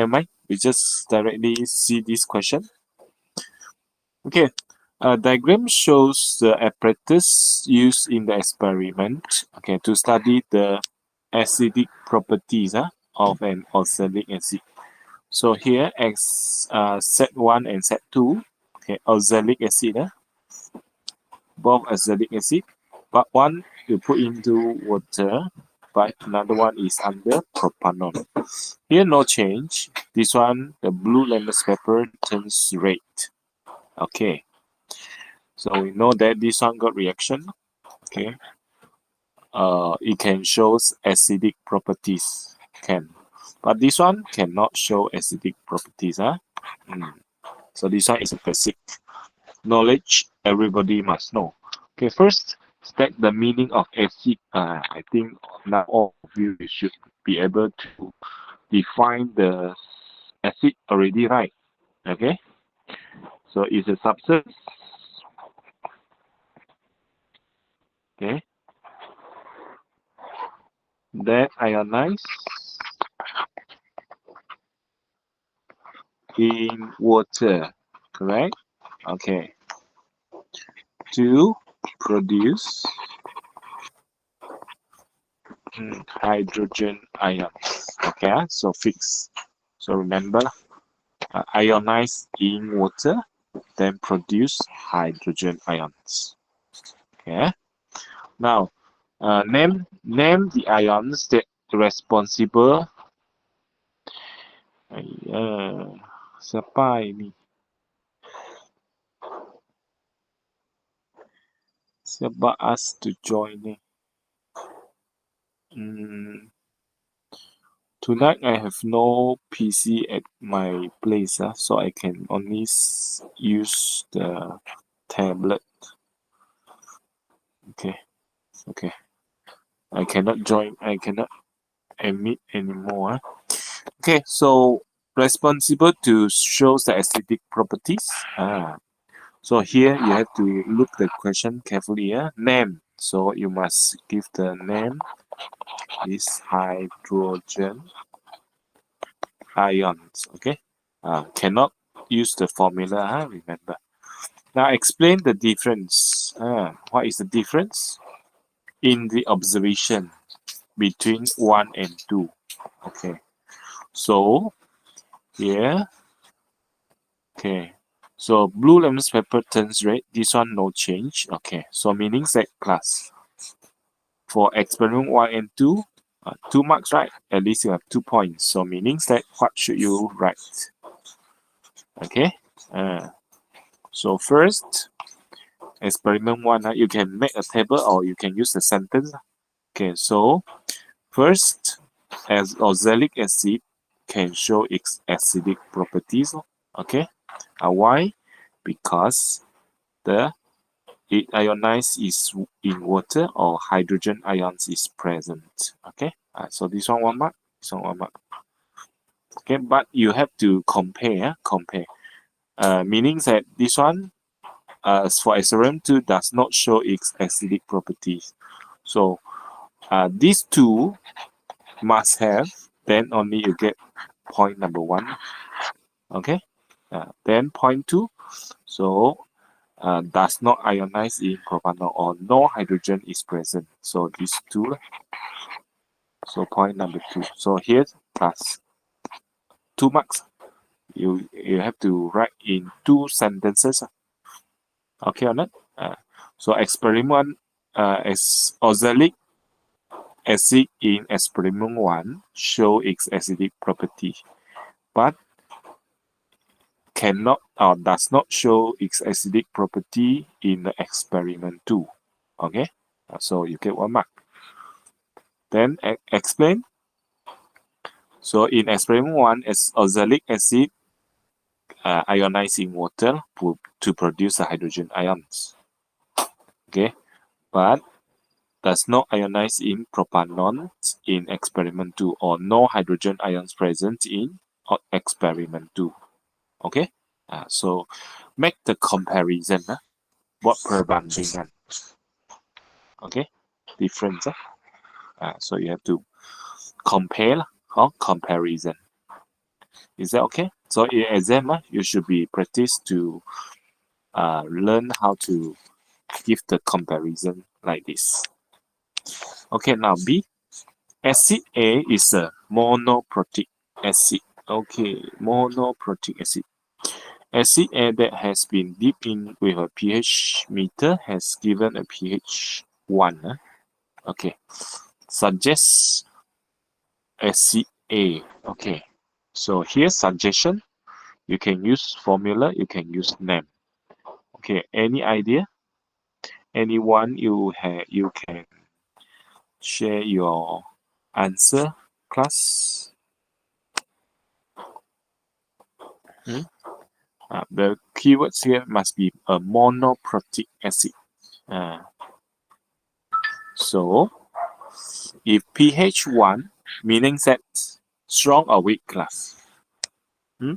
never mind. We just directly see this question. Okay. Diagram shows the apparatus used in the experiment. Okay, to study the acidic properties of an oxalic acid. So here, Z1 and Z2. Okay, oxalic acid. Both acidic acid, but one you put into water, but another one is under propanol. Here no change. This one, the blue litmus paper turns red. Okay, so we know that this one got reaction. Okay, it can shows acidic properties. Can, but this one cannot show acidic properties. So this one is a basic knowledge everybody must know. Okay, first state the meaning of acid. I think now all of you should be able to define the acid already, right? Okay, so it's a substance. Okay, that ionize in water. Correct. Okay, to produce hydrogen ions. Okay, so fix. So remember, ionize in water, then produce hydrogen ions. Okay. Now, name the ions that responsible. Siapa ini? Siapa asked to join ni? Tonight I have no PC at my place, so I can only use the tablet. Okay. I cannot join. I cannot admit anymore. Okay, so responsible to shows the acidic properties. So here you have to look the question carefully. Name. So you must give the name is hydrogen ions. Okay. Cannot use the formula. Remember. Now explain the difference. What is the difference in the observation between 1 and 2? Okay. So here. Okay. So blue litmus paper turns red. This one no change. Okay. So meaning Z class. For experiment 1 and 2, 2 marks, right? At least you have 2 points. So meaning that what should you write? Okay. So first, experiment 1, you can make a table or you can use a sentence. Okay. So first, as oxalic acid can show its acidic properties. Okay. Why? Because it ionized is in water or hydrogen ions is present. Okay. So this one 1 mark. This one 1 mark. Okay, but you have to compare. Meaning that this one, for experiment 2, does not show its acidic properties. So these two must have. Then only you get point number 1. Okay. Then point 2. So does not ionize in propanol or no hydrogen is present. So these 2. So point number 2. So here plus 2 marks. You have to write in 2 sentences. Okay or not? So experiment 1, as oxalic acid in experiment 1 show its acidic property, but cannot or does not show its acidic property in the experiment 2. Okay, so you get 1 mark. Then explain. So in experiment 1, as oxalic acid ionizing water to produce the hydrogen ions. Okay, but does not ionize in propanol in experiment 2 or no hydrogen ions present in experiment 2. Okay, so make the comparison. Buat perbandingan. Okay, difference. So you have to compare or comparison. Is that okay? So in exam, you should be practice to learn how to give the comparison like this. Okay, now B. Acid A is a monoprotic acid. Okay, monoprotic acid. Acid A that has been dipped in with a pH meter has given a pH 1. Okay, suggests acid A. Okay, so here's suggestion. You can use formula, you can use name. Okay, any idea? Anyone you can share your answer, class? Hmm? The keywords here must be a monoprotic acid. So if pH 1 meaning that strong or weak, class? Hmm?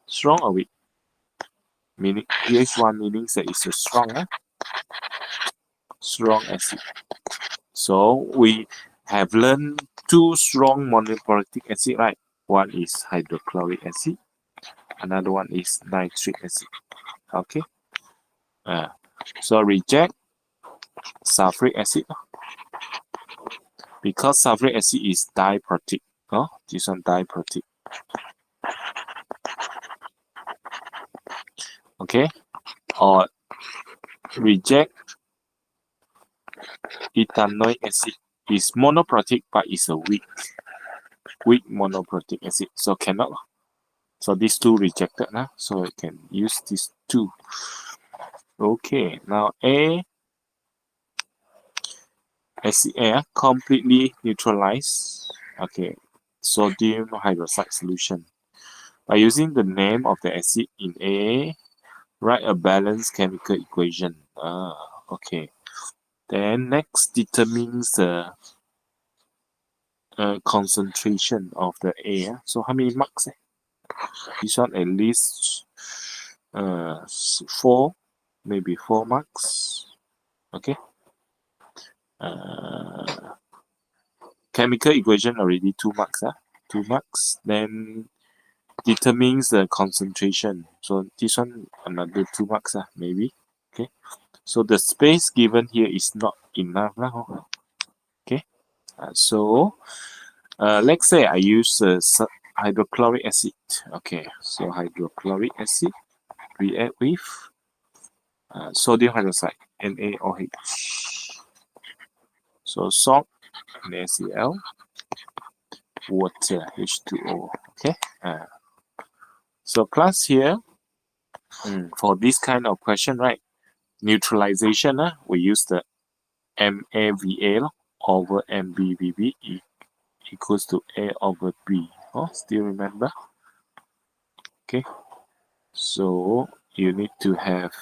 Strong or weak? Meaning pH 1 meaning that it's a strong acid. So we have learned two strong monoprotic acid, right? One is hydrochloric acid, another one is nitric acid. Okay. So reject sulfuric acid because sulfuric acid is diprotic. Oh, this one diprotic. Okay. Or reject ethanoic acid is monoprotic but is a weak monoprotic acid. So cannot. So these two rejected now. So I can use these two. Okay. Now A. Acid A completely neutralized. Okay. Sodium hydroxide solution. By using the name of the acid in A, write a balanced chemical equation. Okay. Then next determines the concentration of the A. So how many marks? This one at least 4, maybe 4 marks. Okay. Chemical equation already 2 marks. 2 marks. Then determines the concentration. So this one another 2 marks. Maybe. Okay. So the space given here is not enough. Okay. So let's say I use hydrochloric acid. Okay. So hydrochloric acid react with sodium hydroxide, NaOH. So salt, NaCl, water, H2O. Okay. So class here, for this kind of question, right? Neutralization, we use the MAVA over MBVB equals to A over B. Oh, still remember? Okay. So you need to have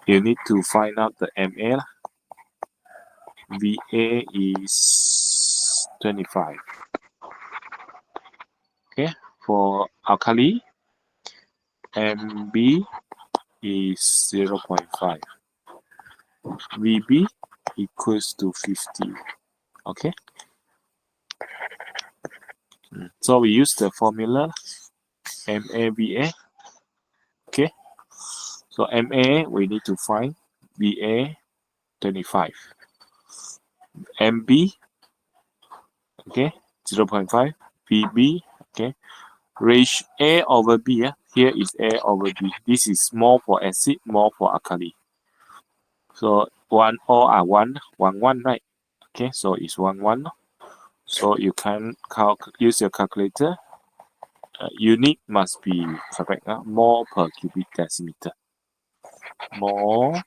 you need to find out the MA. VA is 25. Okay, for alkali, MB is 0.5. VB equals to 50. Okay. So we use the formula MAVA. Okay. So MA we need to find VA 25. MB, okay, 0.5. VB, okay. Ratio A over B. Here is A over B. This is more for acid, more for alkali. So all are 1, 1, 1, right? Okay, so it's 1, 1. So you can use your calculator. Unit must be correct. Mole per cubic decimeter. Mole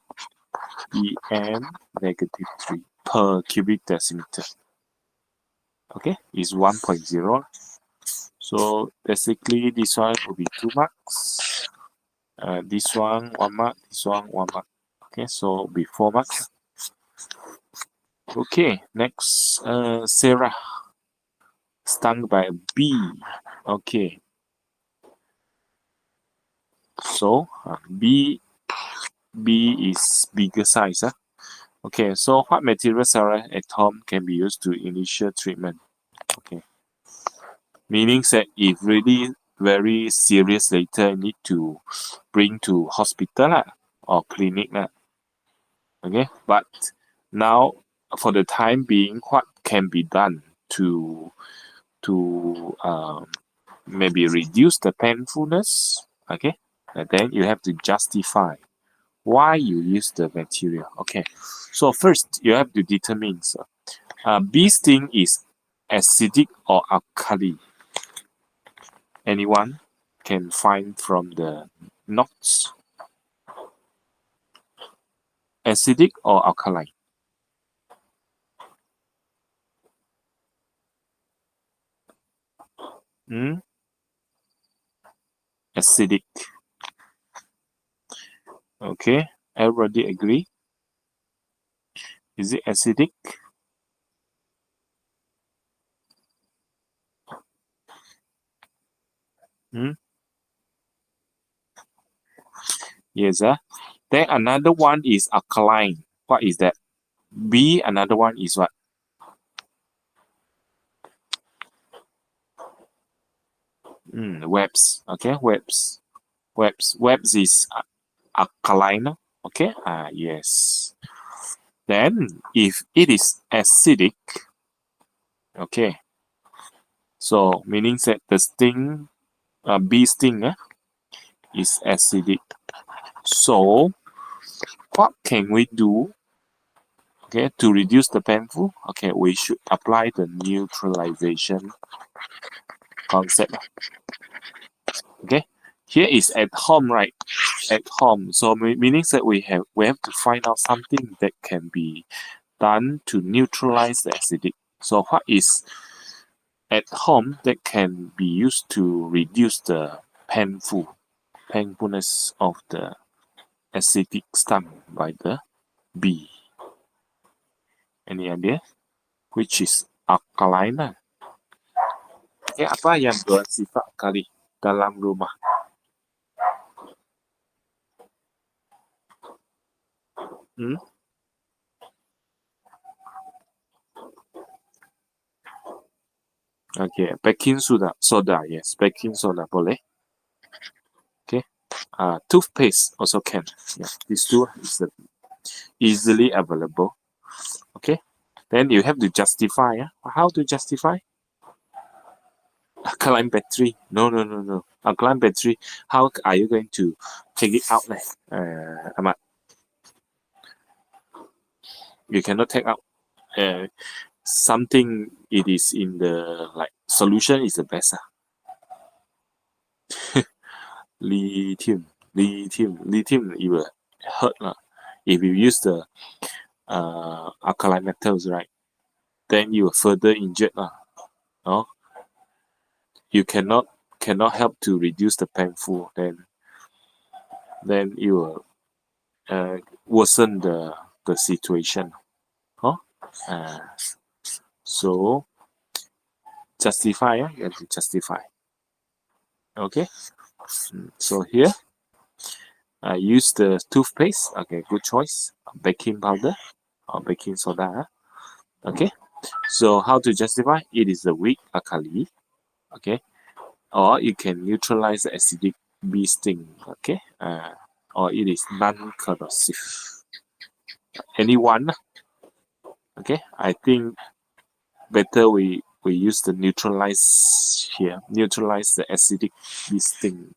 PM negative 3 per cubic decimeter. Okay, is 1.0. So basically this one will be 2 marks. This one 1 mark, this one 1 mark. Okay, so will be 4 marks. Okay, next Sarah stung by a bee. Okay, so B is bigger size. Okay, so what materials are at home can be used to initial treatment? Okay, meaning that if really very serious later, need to bring to hospital lah, or clinic lah. Okay, but now for the time being, what can be done to maybe reduce the painfulness? Okay, and then you have to justify why you use the material. Okay, so first you have to determine bee sting is acidic or alkali. Anyone can find from the notes? Acidic or alkaline? Hmm? Acidic. Okay, everybody agree? Is it acidic? Hmm? Yes. Then another one is alkaline. What is that? B. Another one is what? Webs. Okay, webs. Webs. Webs is alkaline. Okay. Yes. Then if it is acidic, okay. So meaning that the sting, bee sting, is acidic. So what can we do? Okay, to reduce the painful, okay, we should apply the neutralization concept. Okay, here is at home, right? At home, so meaning that we have to find out something that can be done to neutralize the acidic. So what is at home that can be used to reduce the painfulness of the acidic stung by the bee? Any idea? Which is alkaline lah. Okay, apa yang bersifat alkali dalam rumah? Hmm? Okay, baking soda, yes, baking soda boleh. Okay, toothpaste also can. Yeah, these two is easily available. Okay, then you have to justify. How to justify? Alkaline battery. No, no, no, no. Alkaline battery. How are you going to take it out? Ahmad, you cannot take out. Something it is in the like solution is the best. Lithium, it will hurt lah. If you use the alkaline metals, right? Then you will further injured lah. No, you cannot help to reduce the painful. Then you will worsen the situation. Huh? So justify. You have to justify. Okay. So here I use the toothpaste. Okay, good choice. Baking powder or baking soda. Okay. So how to justify? It is a weak alkali. Okay. Or you can neutralize the acidic bee sting. Okay. Or it is non-corrosive. Anyone? Okay. I think better we use the neutralize here. Neutralize the acidic bee sting.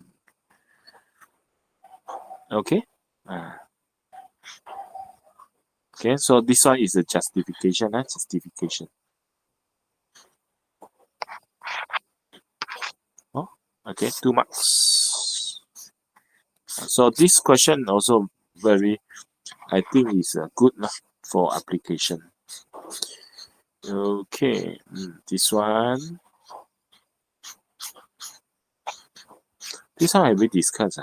Okay. Okay. So this one is a justification. Justification. Oh, okay. 2 marks. So this question also very, I think is good for application. Okay, this one have we discussed?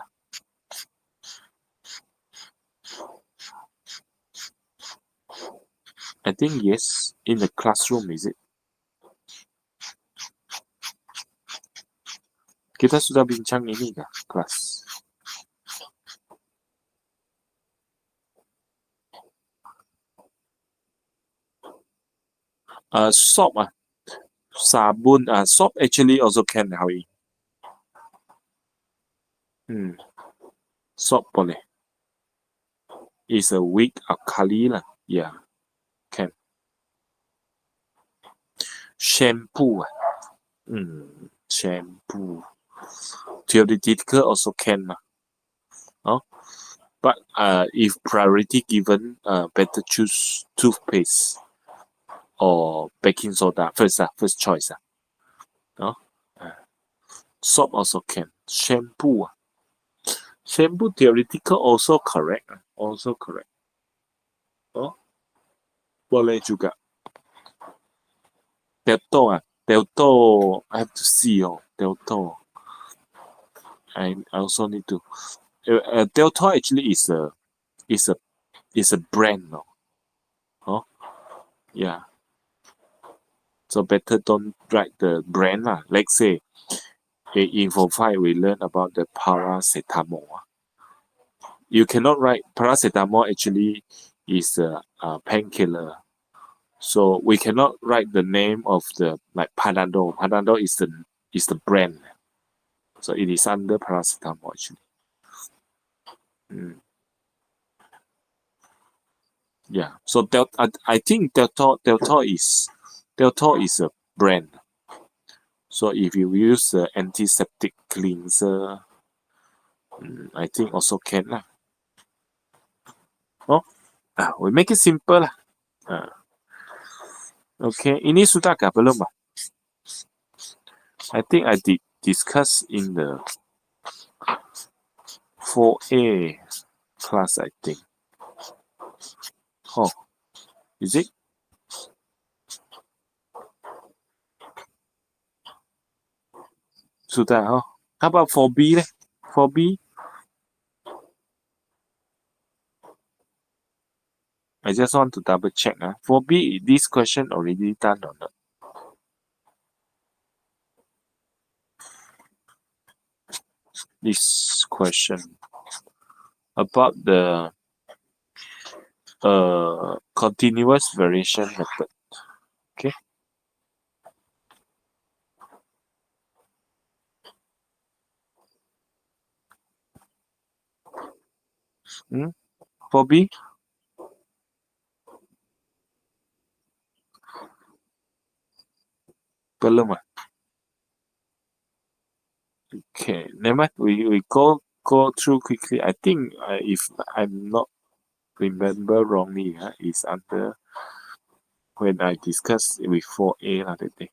I think yes, in the classroom, is it? Kita sudah bincang ini kah, kelas? Soap sabun soap actually also can 可以 soap boleh is a weak alkali lah yeah can shampoo shampoo theoretical also can oh but if priority given better choose toothpaste or baking soda first choice oh soap also can shampoo theoretical also correct also correct oh boleh juga Dettol I have to see Dettol I also need to Dettol actually is a is a brand oh yeah so better don't write the brand lah like say in Info 5 we learn about the paracetamol you cannot write paracetamol actually is a painkiller so we cannot write the name of the like Panadol is the brand so it is under paracetamol actually yeah so I think Dettol is a brand so if you use the antiseptic cleanser I think also can lah oh we make it simple lah okay ini sudah kah belum I think I did discuss in the 4A class I think oh is it sudah how about 4B 4B I just want to double check 4B this question already done or not this question about the continuous variation method okay 4B belum okay never mind we go through quickly I think if I'm not remember wrongly is under when I discussed with 4A that day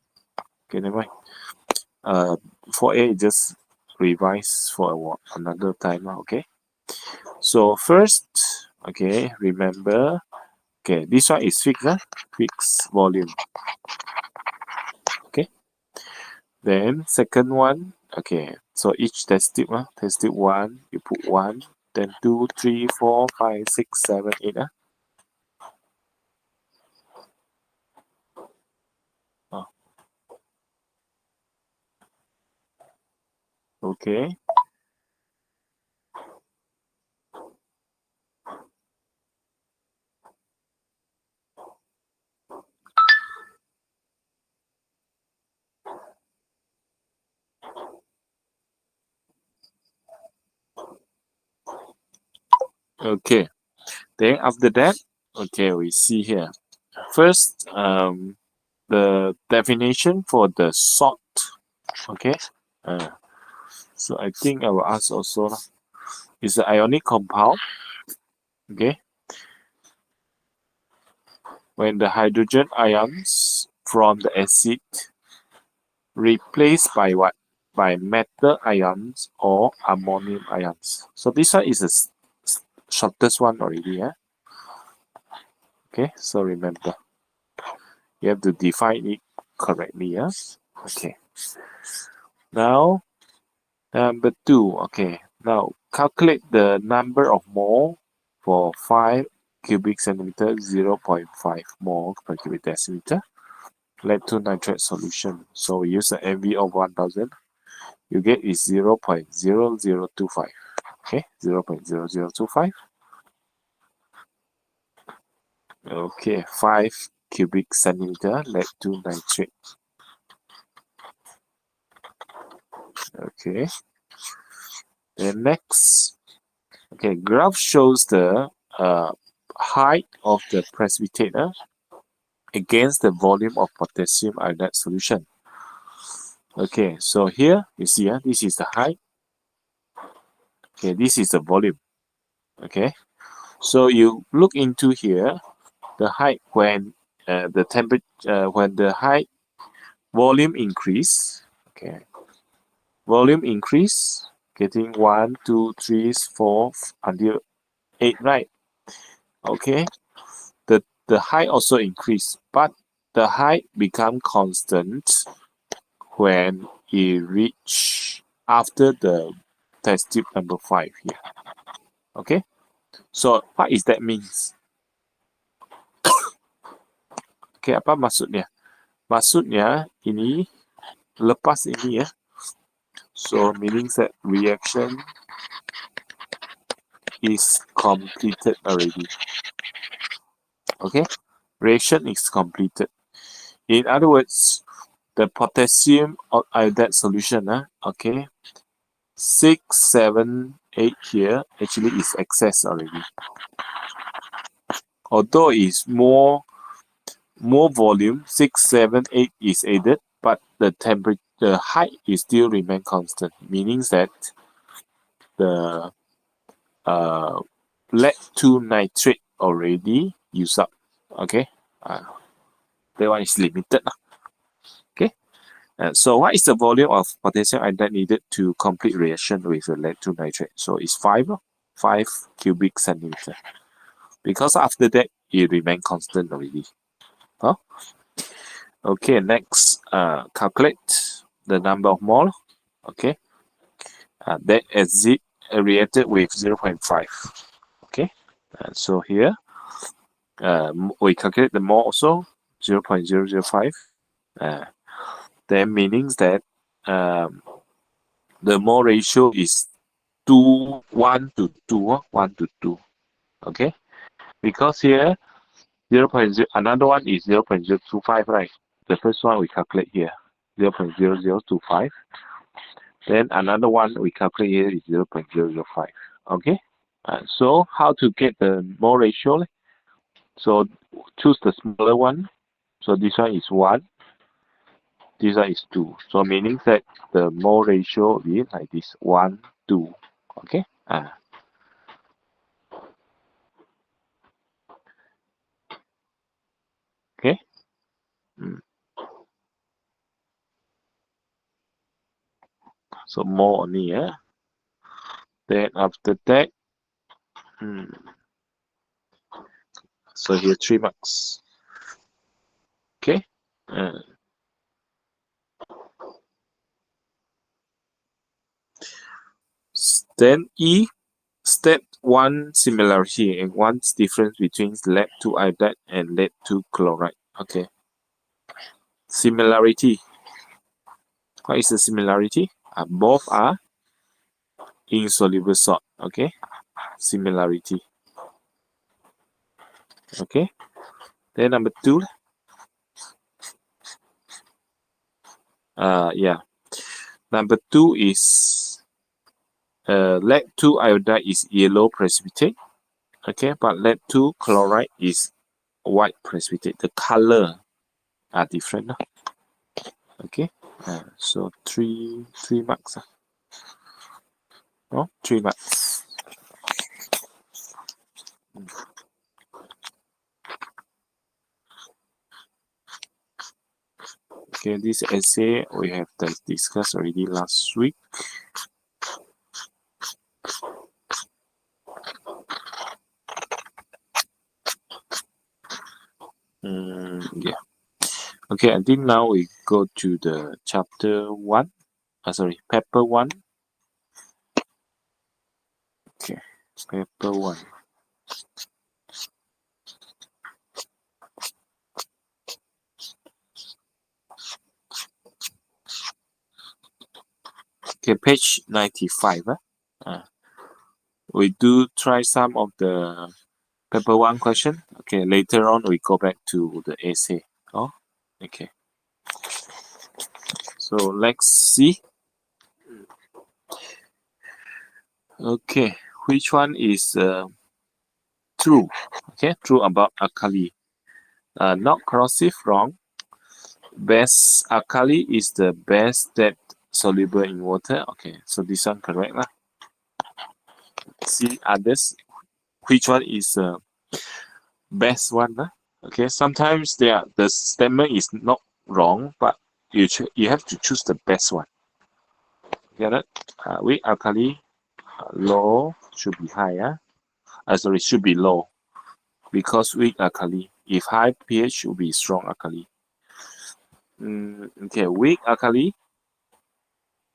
okay never mind 4A just revise for another time okay so first okay remember okay this one is fixed volume okay then second one okay so each test tube 1 you put 1 then 2 3 4 5 6 7 8 okay okay then after that okay we see here first the definition for the salt okay so I think I will ask also is the ionic compound okay when the hydrogen ions from the acid replaced by what by metal ions or ammonium ions so this one is the shortest one already okay so remember you have to define it correctly okay now number 2 okay now calculate the number of mole for 5 cubic centimeter 0.5 mole per cubic decimeter lead to nitrate solution so we use the MV of 1000 you get is 0.0025 okay 0.0025 okay 5 cubic centimeter lead to nitrate. Okay. Then next, okay, graph shows the height of the precipitator against the volume of potassium iodide solution. Okay, so here you see, this is the height. Okay, this is the volume. Okay, so you look into here, the height when the temperature when the height volume increase. Okay, volume increase, getting 1, 2, 3, 4 until 8, right? Okay, the height also increase, but the height become constant when it reach after the test tube number 5 here. Okay, so what is that means? Okay, apa maksudnya? Maksudnya ini lepas ini ya. So meaning that reaction is completed already. Okay, reaction is completed. In other words, the potassium iodide solution, okay, 6, 7, 8 here actually is excess already. Although it's more volume, 6, 7, 8 is added, but the temperature, the height is still remain constant, meaning that the lead to nitrate already used up. Okay, that one is limited. Okay, so what is the volume of potassium iodide needed to complete reaction with the lead to nitrate? So it's 5 cubic centimeter. Because after that it remain constant already. Huh? Okay, next, calculate the number of mole. Okay, that exit reacted with 0.5. Okay, so here we calculate the mole also 0.005. Then meanings that the mole ratio is 1 to 2, 1 to 2. Okay, because here 0.0, another one is 0.025, right? The first one we calculate here 0.0025. Then another one we calculate here is 0.005. Okay, so how to get the mole ratio? So choose the smaller one. So this one is 1, this one is 2. So meaning that the mole ratio will be like this, 1, 2. Okay. Okay. So more only, yeah. Then after that, so here 3 marks. Okay. Then E, step 1 similarity and 1 difference between lead to iodide and lead to chloride. Okay. Similarity. What is the similarity? Both are insoluble salt. Okay. Similarity. Okay. Then number 2. Yeah. Number 2 is lead to iodide is yellow precipitate. Okay, but lead to chloride is white precipitate. The color are different. Okay, so three marks. No, 3 marks. Okay, this essay we have discussed already last week. Yeah. Okay, I think now we go to the chapter 1. Paper 1. Okay, paper 1. Okay, page 95. We do try some of the Paper 1 question. Okay, later on we go back to the essay. Oh, okay. So let's see. Okay, which one is true? Okay, true about alkali. Not corrosive, wrong. Best alkali is the best that soluble in water. Okay, so this one correct lah. See others. Which one is best one? Okay, sometimes the statement is not wrong, but you have to choose the best one. Get it? Weak alkali, low should be high. Sorry, should be low because weak alkali. If high pH should be strong alkali. Okay, weak alkali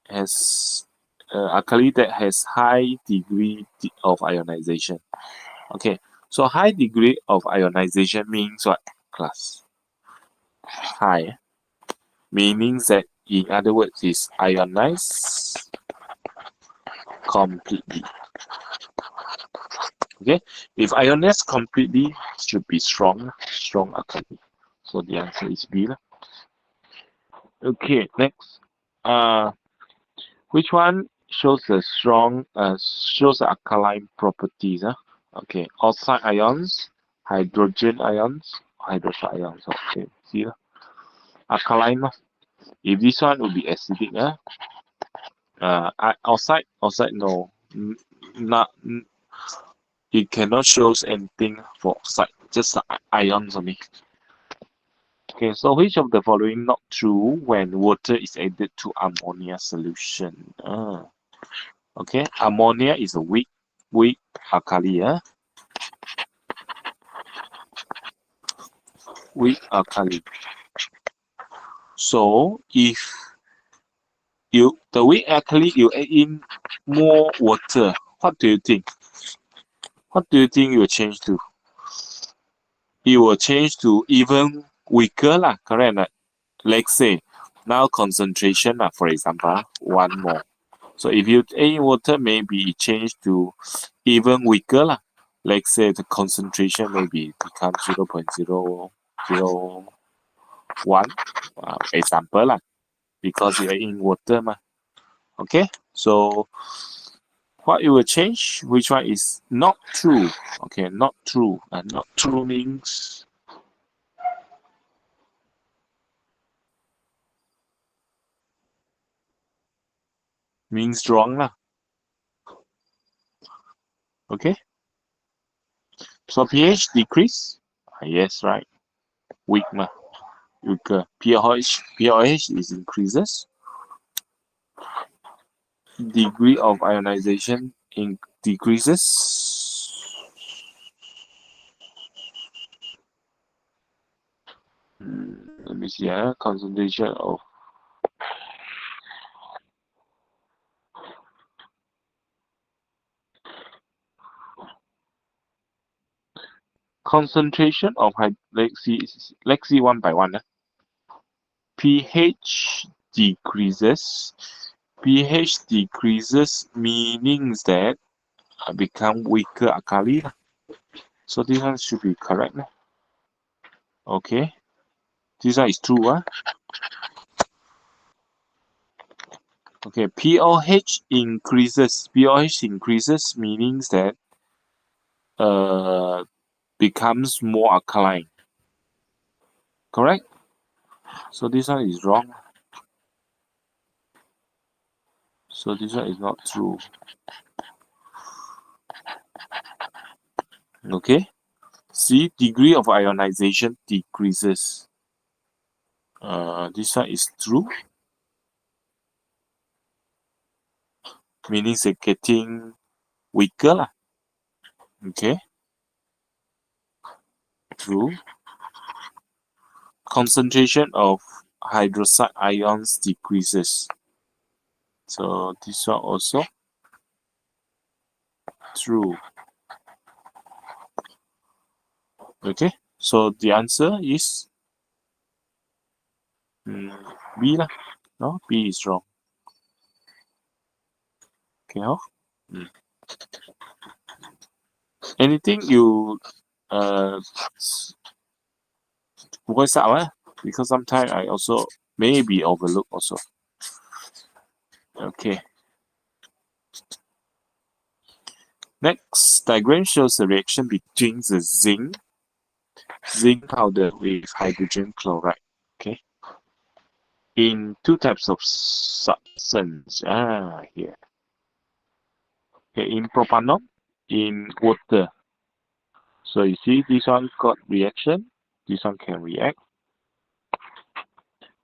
has alkali that has high degree of ionization. Okay, so high degree of ionization means what class? High, meaning that in other words is ionized completely. Okay, if ionized completely should be strong alkali. So the answer is B. Okay, next. Which one shows the shows the alkaline properties? Okay, oxide ions, hydrogen ions, hydrogen ions. Okay, see alkaline. If this one will be acidic, outside no, not it cannot shows anything for oxide, just ions only. Okay, so which of the following not true when water is added to ammonia solution? Okay, ammonia is a weak alkali. Weak alkali. So if the weak alkali you add in more water, what do you think? What do you think it will change to? It will change to even weaker lah, correct? Let's say now concentration for example, 1 more. So if you add in water, maybe it change to even weaker lah. Let's say the concentration maybe become 0.001 example lah, because you are in water ma. Okay, so what it will change? Which one is not true? Okay, not true. And not true means wrong lah. Okay, so pH decrease. Yes, right. Weak ma. Weaker. pH is increases. Degree of ionization decreases. Let me see. Concentration of let's see one by one. pH decreases. pH decreases meaning that become weaker alkali. So this one should be correct. Okay, this one is true. Okay, pOH increases. pOH increases meaning that becomes more alkaline. Correct? So this one is wrong. So this one is not true. Okay. See, degree of ionization decreases. This one is true. Meaning it's getting weaker lah. Okay. True. Concentration of hydroxide ions decreases. So this one also true. Okay. So the answer is B lah. No, B is wrong. Okay, Anything you voice out, because sometimes I also maybe overlook also. Okay. Next diagram shows the reaction between the zinc powder with hydrogen chloride. Okay. In two types of substance. Here. Okay, in propanol, in water. So you see this one got reaction, this one can react,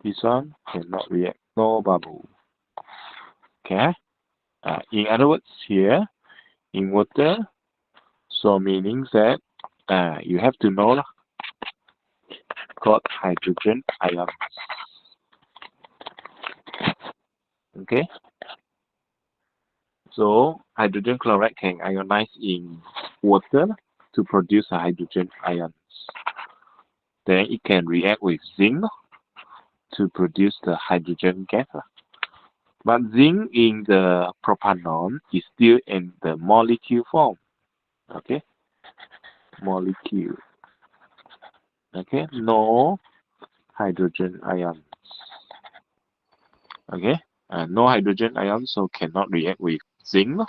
this one cannot react, no bubble. Okay. In other words, here in water, so meaning that you have to know got hydrogen ions. Okay. So hydrogen chloride can ionize in water to produce a hydrogen ions. Then it can react with zinc to produce the hydrogen gas. But zinc in the propanol is still in the molecule form. Okay, molecule. Okay, no hydrogen ions. Okay, no hydrogen ions, so cannot react with zinc.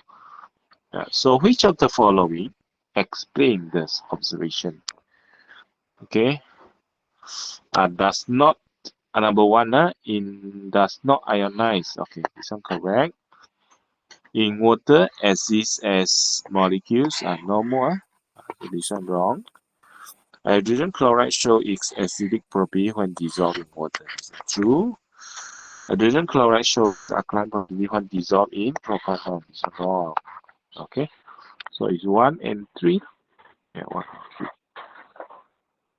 So which of the following explain this observation? Okay, does not number one in does not ionize. Okay, this one correct. In water exists as molecules are normal. So this one wrong. Hydrogen chloride show its acidic property when dissolved in water. Is that true? Hydrogen chloride shows alkaline property when dissolved in propanol. Is wrong. Okay, so it's 1 and 3. Yeah, 1 and 3.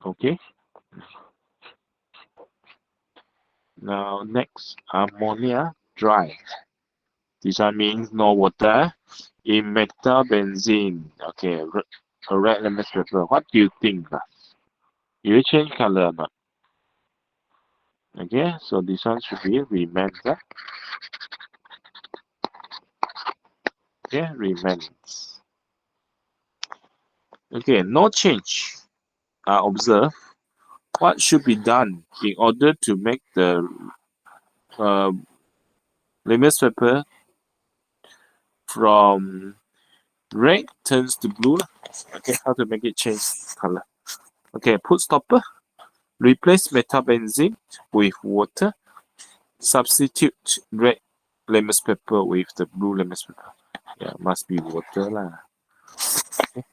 Okay. Now next, ammonia dry. This one means no water. In metabenzene, okay, a red lemon pepper. What do you think? You change color or not? Okay, so this one should be remains. Okay, remains. Okay, no change. Observe. What should be done in order to make the lemon pepper from red turns to blue? Okay, how to make it change color? Okay, put stopper. Replace metabenzene with water. Substitute red lemon pepper with the blue lemon pepper. Yeah, must be water lah. Okay.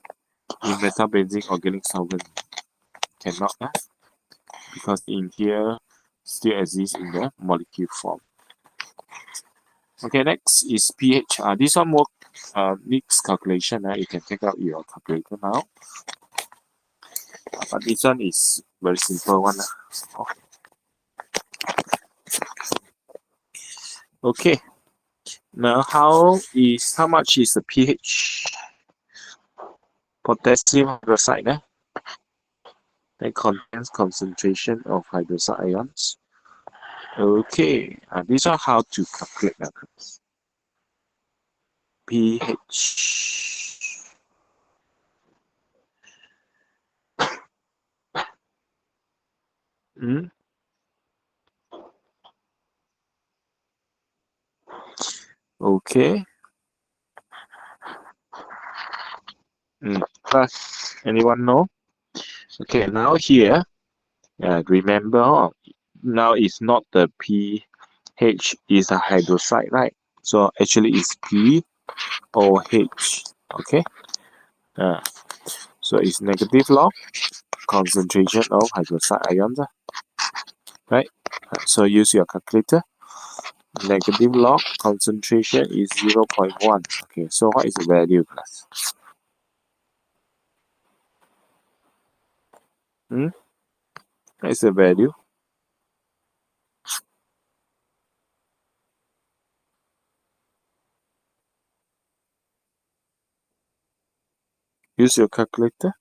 In metabenzene organic solvent cannot because in here still exists in the molecule form. Okay, next is pH. This one more needs calculation. You can take out your calculator now. But this one is very simple one. Okay. Now how much is the pH? Potassium hydroxide that contains concentration of hydroxide ions. Okay, these are how to calculate that. pH. Okay. Anyone know? Okay, now here, remember, now it's not the pH, is a hydroxide, right? So actually it's POH. Okay. So it's negative log concentration of hydroxide ions, right? So use your calculator. Negative log concentration is 0.1. Okay, so what is the value, class? What is the value? Use your calculator.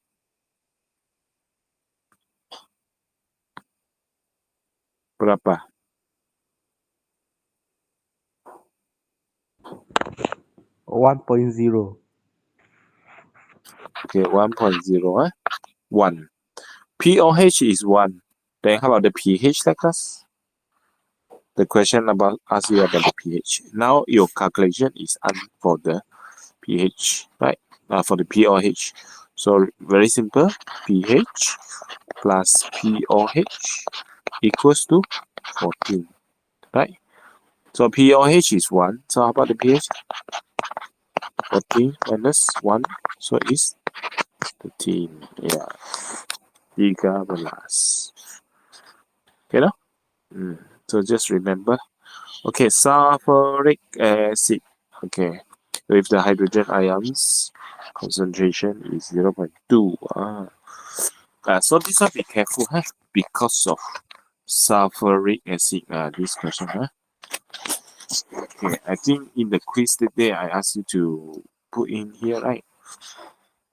Berapa? 1.0. Okay, 1.0. 1. pOH is 1. Then how about the pH, like us? The question about ask you about the pH. Now your calculation is for the pH, right? For the pOH. So very simple. pH plus pOH equals to 14, right? So pOH is 1. So how about the pH? 14 minus 1. So it's 13. Yeah. 13. Okay, no? So just remember. Okay, sulfuric acid. Okay, with the hydrogen ions concentration is 0.2. So this one be careful, huh? Because of sulfuric acid. This question, huh? Okay, I think in the quiz today I asked you to put in here, right?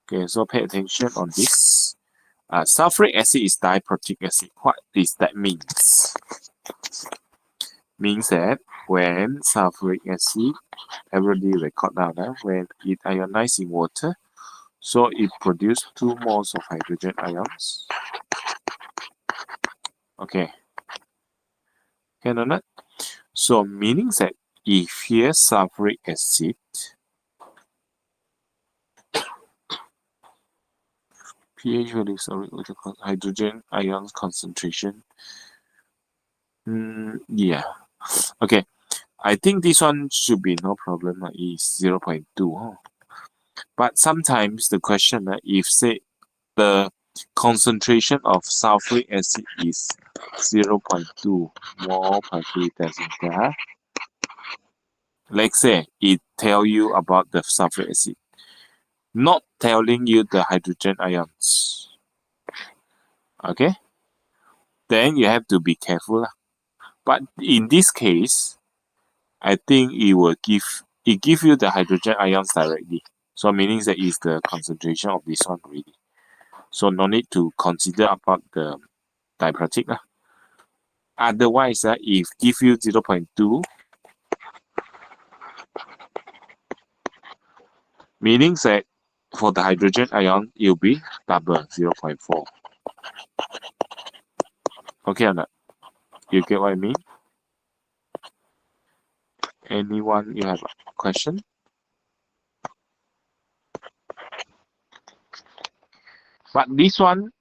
Okay, so pay attention on this. Sulfuric acid is diprotic acid. What does that means? Means that when sulfuric acid, everybody record down, when it ionizes in water, so it produces 2 moles of hydrogen ions. Okay, can or not? So meaning that if here sulfuric acid pH value hydrogen ions concentration. Yeah. Okay. I think this one should be no problem. Is 0.2. Huh? But sometimes the question, if say the concentration of sulfuric acid is 0.2 mole per deciliter. Let's say it tell you about the sulfuric acid, not telling you the hydrogen ions. Okay? Then you have to be careful. But in this case, I think it will give you the hydrogen ions directly. So meaning that is the concentration of this one already. So no need to consider about the diprotic. Otherwise, if give you 0.2, meaning that for the hydrogen ion, it will be double 0.4. Okay or not? You get what I mean? Anyone you have a question? But this one,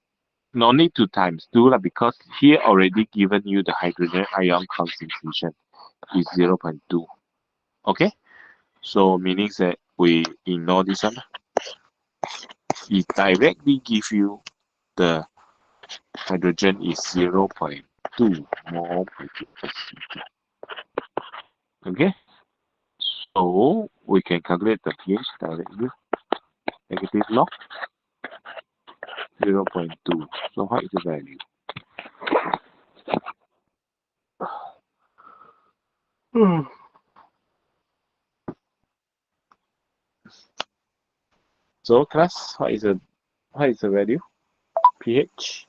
no need to times 2 because here already given you the hydrogen ion concentration is 0.2. Okay? So meaning that we ignore this one. It directly give you the hydrogen is 0.2 mole per deciliter. Okay? So we can calculate the pH directly. Negative log 0.2. So what is the value? So class, what is the value? pH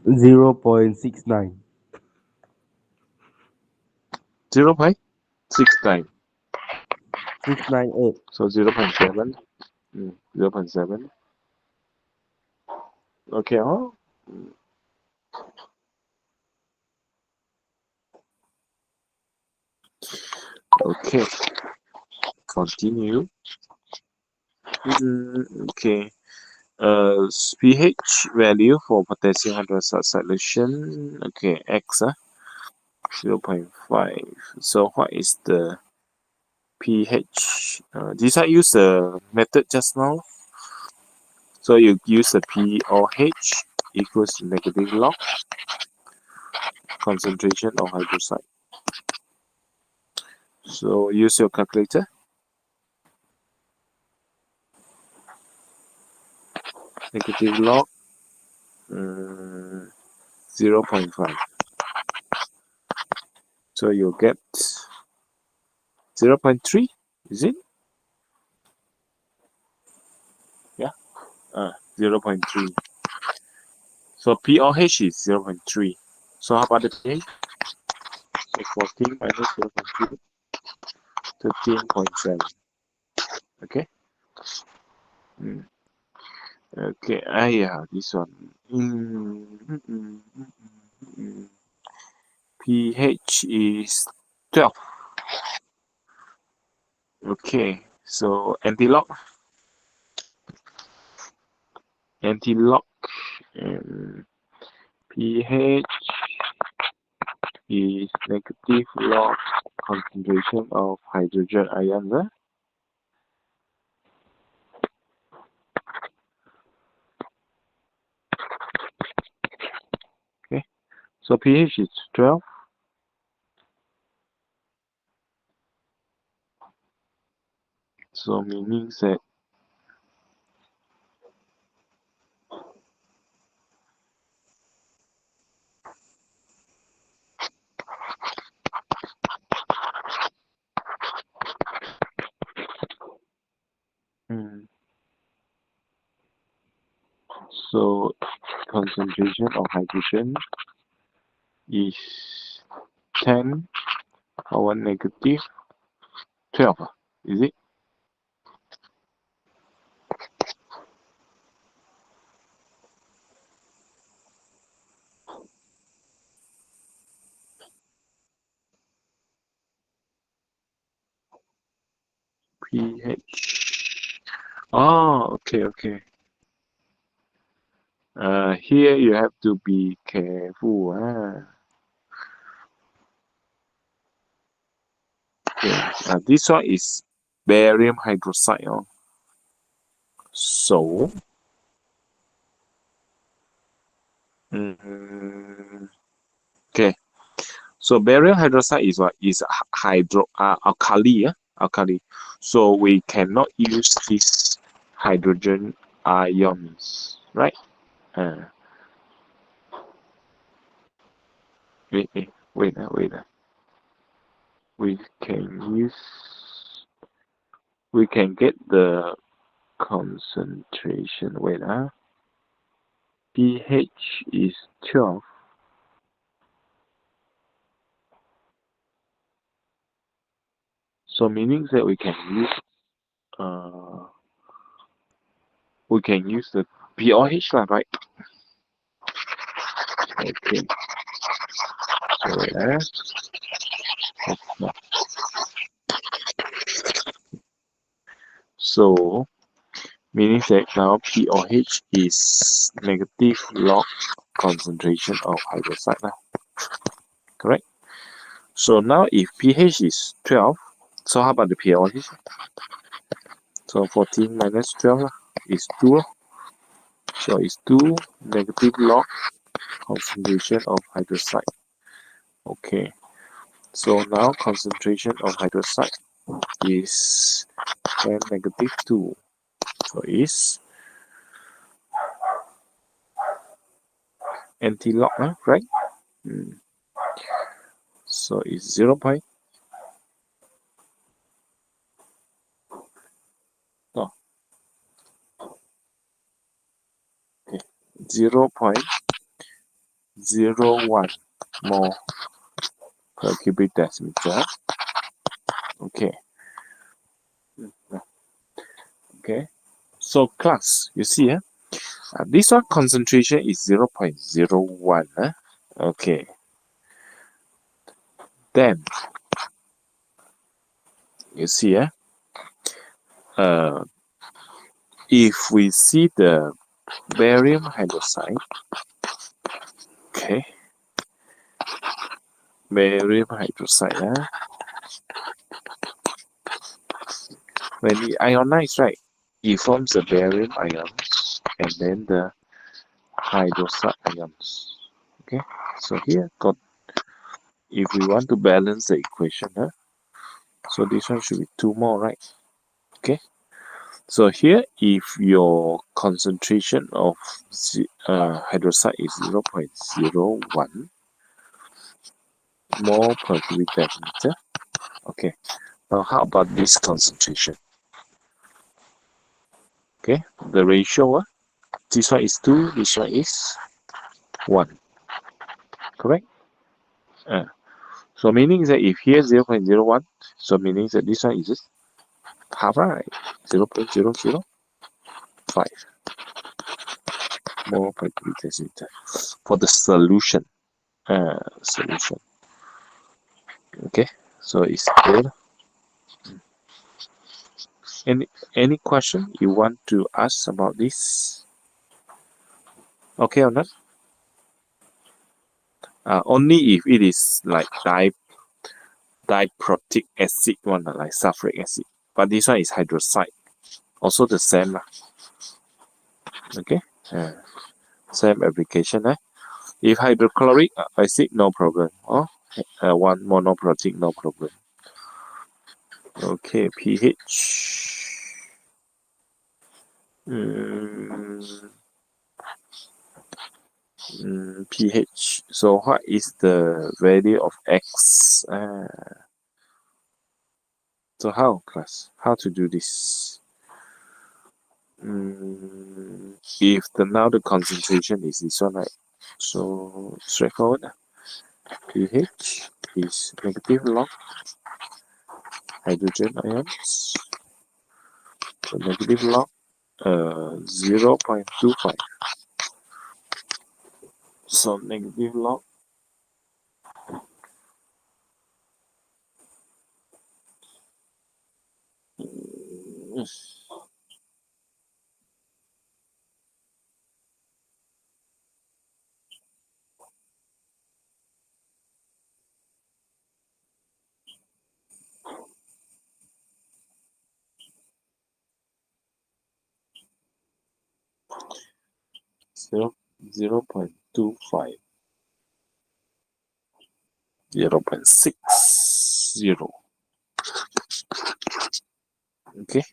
0.69. 0.69. 698. So 0.7. 0.7. Okay, huh? Okay, continue. Okay. pH value for potassium hydroxide solution. Okay, X 0.5. So what is the pH? Did I use the method just now? So you use the pOH equals negative log concentration of hydroxide. So use your calculator. Negative log 0.5. So you get 0.3. Is it? Yeah. 0.3. So pOH is 0.3. So how about the pH? So 14 minus 0.3, 13.7. Okay. Okay, yeah, this one. pH is 12. Okay, so anti-lock, um, pH is negative log concentration of hydrogen ions. Okay, so pH is 12. So meaning that mm, so concentration of hydrogen is 10 power negative 12. Is it? pH. Oh, okay. Here you have to be careful. Okay. This one is barium hydroxide. So, mm, okay. So barium hydroxide is what? Is hydro alkali, yeah? Alkali. So we cannot use this hydrogen ions, right? Uh, wait. We can use. We can get the concentration. Wait, pH is 12. So meaning that uh we can use the pOH lah, right? Okay. So wait, So meaning that now pOH is negative log concentration of hydroxide lah. Correct? So now if pH is 12, so how about the pOH? So 14 minus 12 lah, is 2. So it's 2 negative log concentration of hydroxide. Okay. So now concentration of hydroxide is 10 negative 2. So it's anti-log, right? So it's 0. No, okay. 0.01 mole per cubic decimeter. Okay. Okay. So class, you see, this one concentration is 0.01. Okay. Then you see, if we see the barium hydroxide, okay, barium hydroxide, when it ionizes, right, it forms the barium ions and then the hydroxide ions. Okay, so here got, if we want to balance the equation, so this one should be 2 more, right? Okay, so here if your concentration of hydroxide is 0.01 mole per cubic decimeter. Okay, now how about this concentration? Okay, the ratio, this one is 2, this one is 1. Correct? So meaning that if here 0.01, so meaning that this one is just half, right? 0.005. more precipitation for the solution. Solution. Okay, so it's clear. Any question you want to ask about this? Okay or not? Only if it is like diprotic acid one, like sulfuric acid. But this one is hydroxide. Also the same. Okay. Same application. If hydrochloric acid, no problem. One monoprotic, no problem. Okay, pH. pH. So what is the value of X? So how, class? How to do this? If now the concentration is this one, right? So straightforward. pH is negative log hydrogen ions. So negative log 0.25. So negative log 0.25, 0.60. Okay,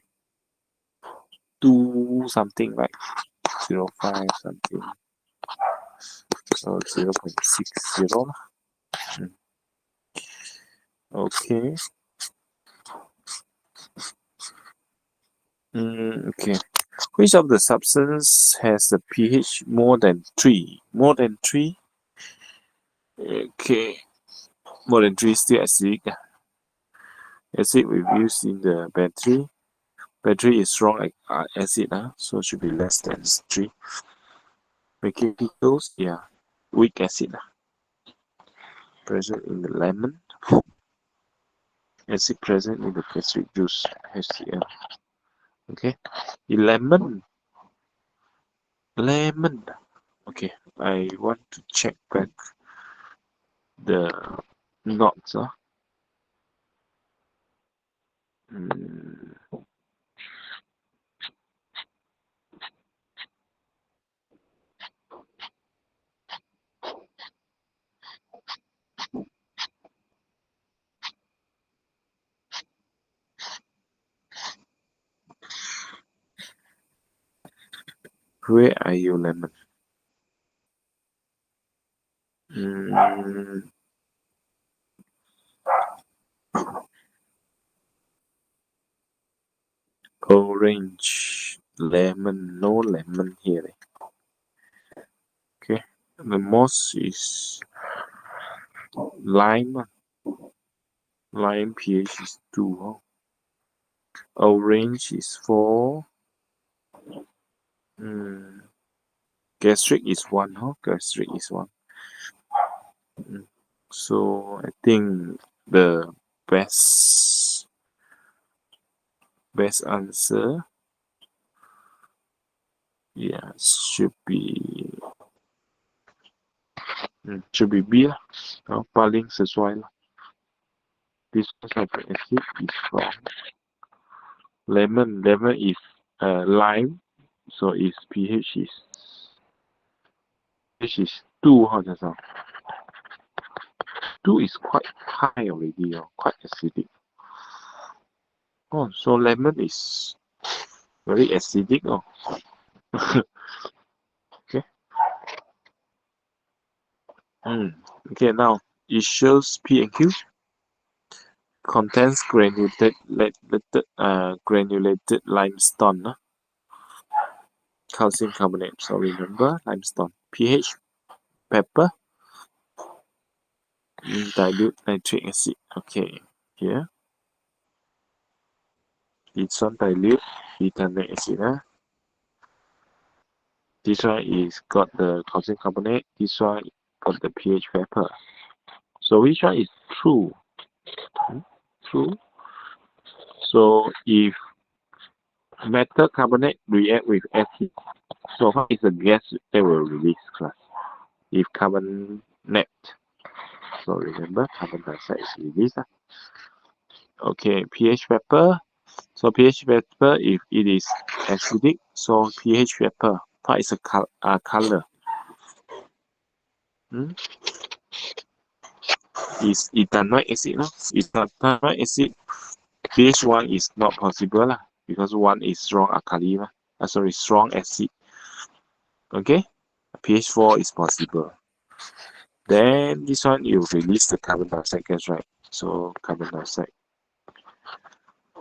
2 something like 0.5 something. So 0.60. Okay. Okay. Which of the substance has a pH more than 3? More than 3? Okay. More than 3 is still acidic. Acid we've used in the battery. Battery is strong acid, so it should be less than 3. Chemicals, yeah. Weak acid. Present in the lemon. Acid present in the gastric juice, HCl. Okay. In lemon. Lemon. Okay. I want to check back the knots. Where are you, lemon? Orange, lemon, no lemon here. Okay, the most is lime. Lime pH is 2. Orange is 4. Gastric is 1. Gastric is 1. So I think the best answer, yeah, should be B lah. Paling sesuai lah. This sulfuric acid is from lemon. Lemon is lime, so its pH is 2. Just now 2 is quite high already, quite acidic. So lemon is very acidic. Okay. Okay, now it shows P and Q. Contains granulated limestone. Calcium carbonate. So remember limestone. pH pepper. Dilute nitric acid. Okay, here. It's on dilute ethanoic acid. This one is got the calcium carbonate. This one got the pH vapor. So which one is true? True. So if metal carbonate react with acid, so what is the gas that will release, class? If carbonate, so remember carbon dioxide is released. Okay, pH vapor. So pH vapor, if it is acidic, so pH vapor, what is a color? Is ethanoic acid, no? Ethanoic acid, pH 1 is not possible lah, because 1 is strong alkali, strong acid. Okay, pH 4 is possible. Then this one you release the carbon dioxide gas, right? So carbon dioxide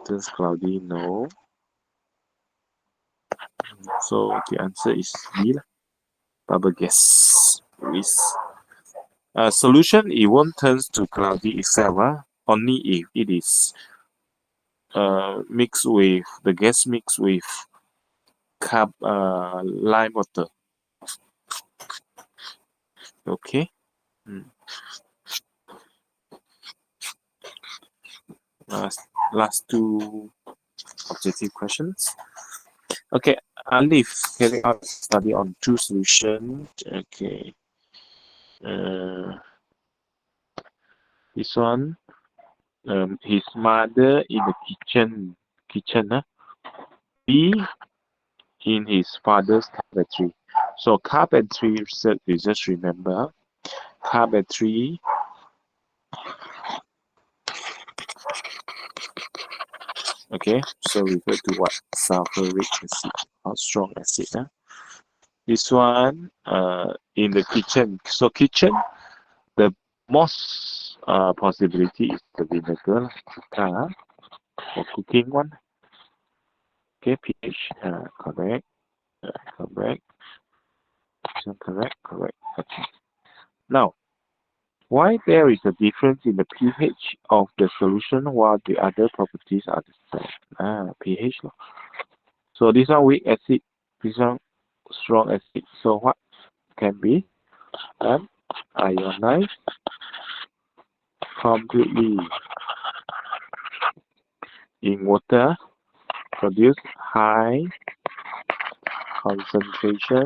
turns cloudy, no. So the answer is B lah. Bubble gas is solution. It won't turn to cloudy itself, only if it is mixed with the gas mixed with lime water. Okay. Last two objective questions. Okay, Alif carrying out study on two solutions. Okay. This one, his mother in the kitchen, B in his father's carpentry. So carpentry, you just remember, carpentry okay, so refer to what? Sulfuric acid or strong acid. This one in the kitchen. So kitchen, the most possibility is the vinegar for cooking one. Okay, pH correct. Correct. Correct. Okay. Now, why there is a difference in the pH of the solution while the other properties are the same? pH. So this one weak acid, this one strong acid. So what can be done? Ionize completely in water, produce high concentration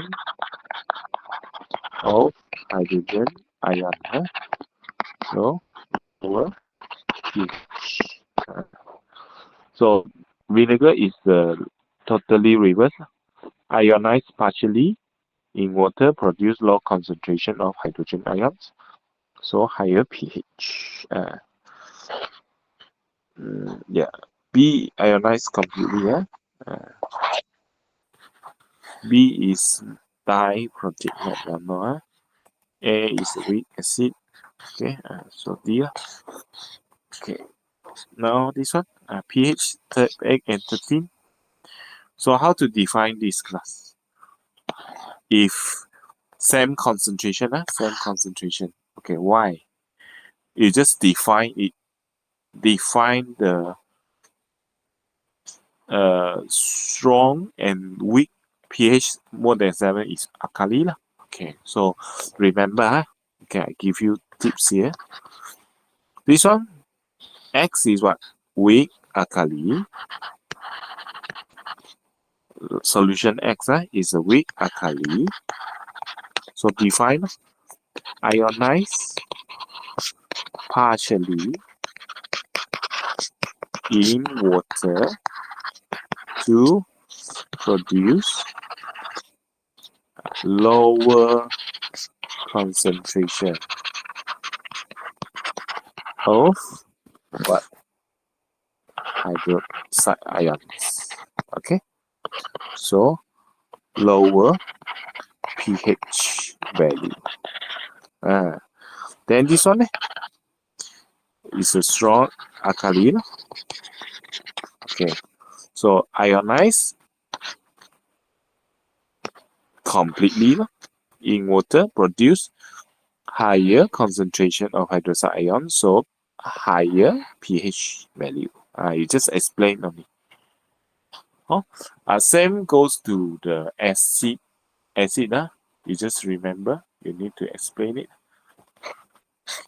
of hydrogen ion. So lower pH. So vinegar is the totally reverse. Ionize partially in water, produce low concentration of hydrogen ions, so higher pH. Yeah, B ionized completely. B is diprotic. A is weak acid. Okay, so D. Okay, now this one, pH 8 and 13. So how to define this, class? If same concentration, same concentration. Okay, why? You just define it. Define the strong and weak pH more than 7 is alkali. Okay, so remember, okay, I give you tips here. This one, X is what? Weak alkali. Solution X is a weak alkali. So define ionize partially in water to produce lower concentration of what? Hydroxide ions. Okay, so lower pH value. Then this one is a strong alkali. Okay, so ionize completely in water, produce higher concentration of hydroxide ion, so higher pH value. You just explain only. Same goes to the acid acid, you just remember, you need to explain it.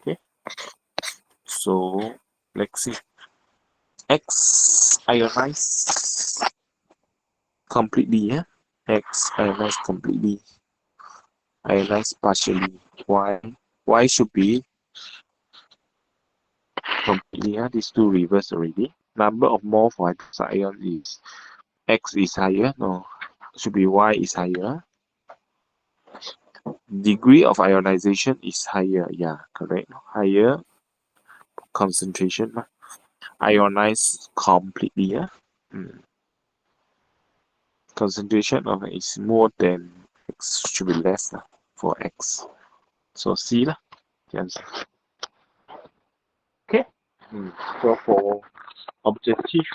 Okay, so let's see. X ionized completely, yeah? X ionized completely, ionized partially. Y should be completely, yeah? These two reverse already. Number of mole for hydroxide ion is X is higher, no, should be Y is higher. Degree of ionization is higher, yeah, correct. Higher concentration, ionized completely, yeah? Mm. Concentration of is more than X, should be less for X. So C lah, the answer. Okay. So for objective,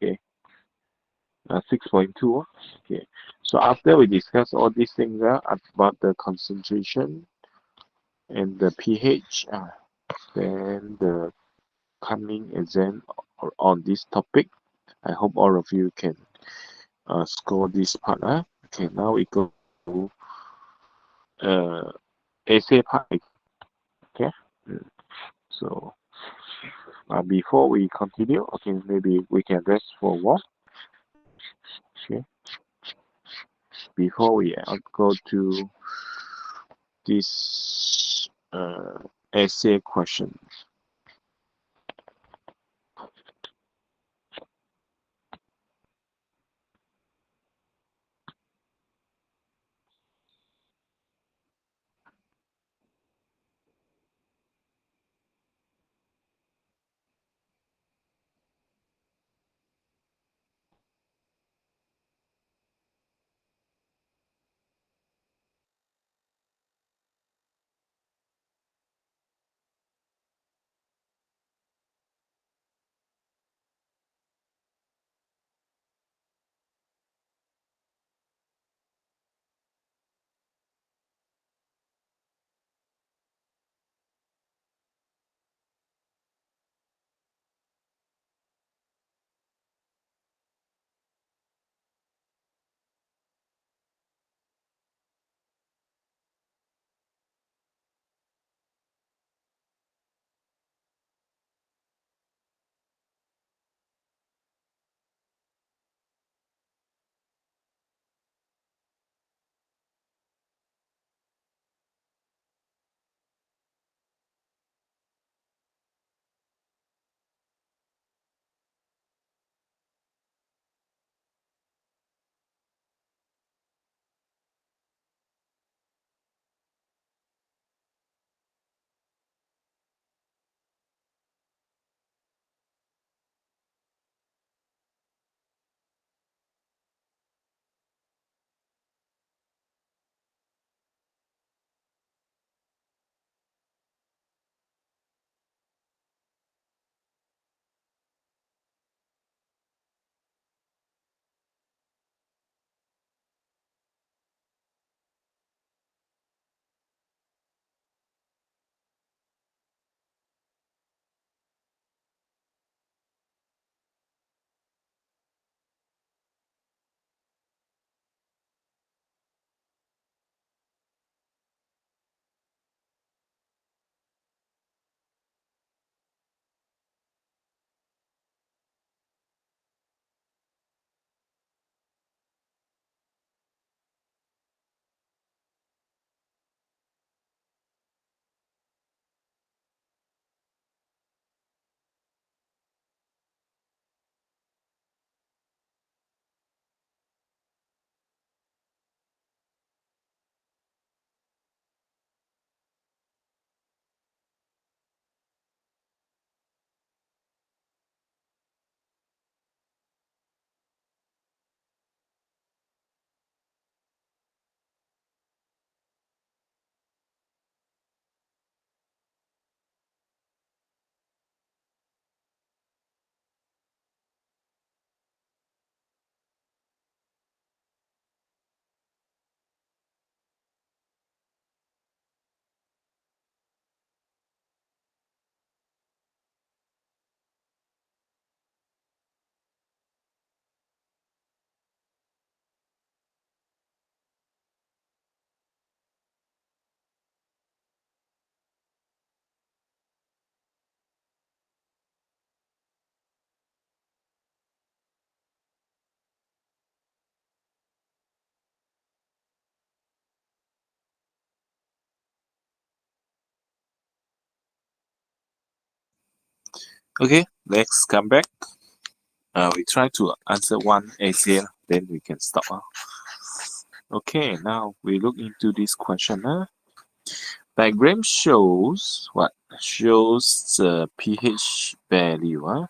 okay, 6.2. Okay. So after we discuss all these things about the concentration and the pH, then the coming exam on this topic, I hope all of you can score this part. Okay, now we go to essay part. Okay. So before we continue, okay, maybe we can rest for a while. Okay. Before we go to this essay question. Okay, let's come back. We try to answer one essay, then we can stop. Okay, now we look into this question. Diagram shows what? Shows the pH value.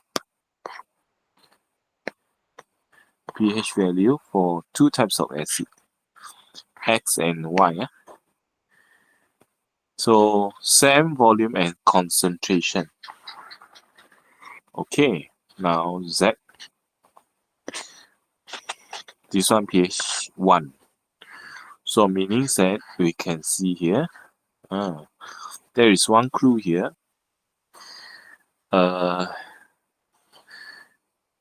pH value for two types of acid, X and Y. So same volume and concentration. Okay, now Z. This one pH 1. So meaning that we can see here. There is one clue here.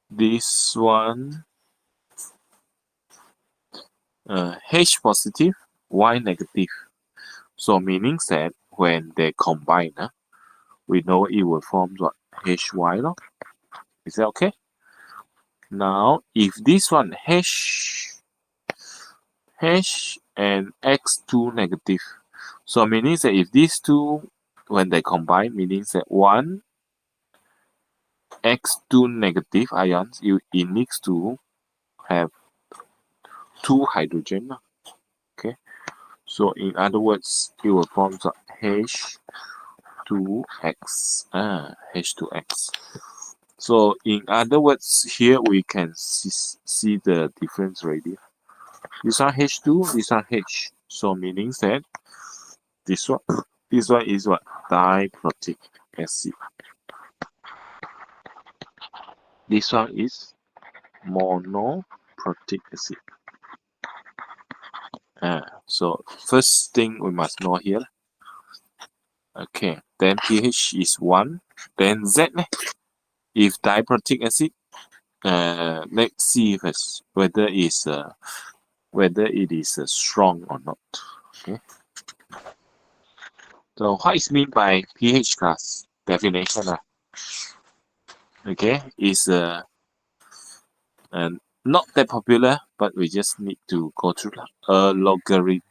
This one H positive, Y negative. So meaning that when they combine, we know it will form what? HY. Is that okay? Now, if this one H and X2 negative, so meaning that if these two, when they combine, meaning that one X2 negative ions, it needs to have two hydrogen. Okay, so in other words, it will form H2X. H2X. So in other words, here we can see the difference already. This one H2, this one H. So meaning that this one is what? Diprotic acid. This one is monoprotic acid. So first thing we must know here. Okay, then pH is 1. Then Z. If diprotic acid, let's see first whether it is strong or not. Okay. So what is mean by pH class definition? Okay, is not that popular, but we just need to go through a logarithmic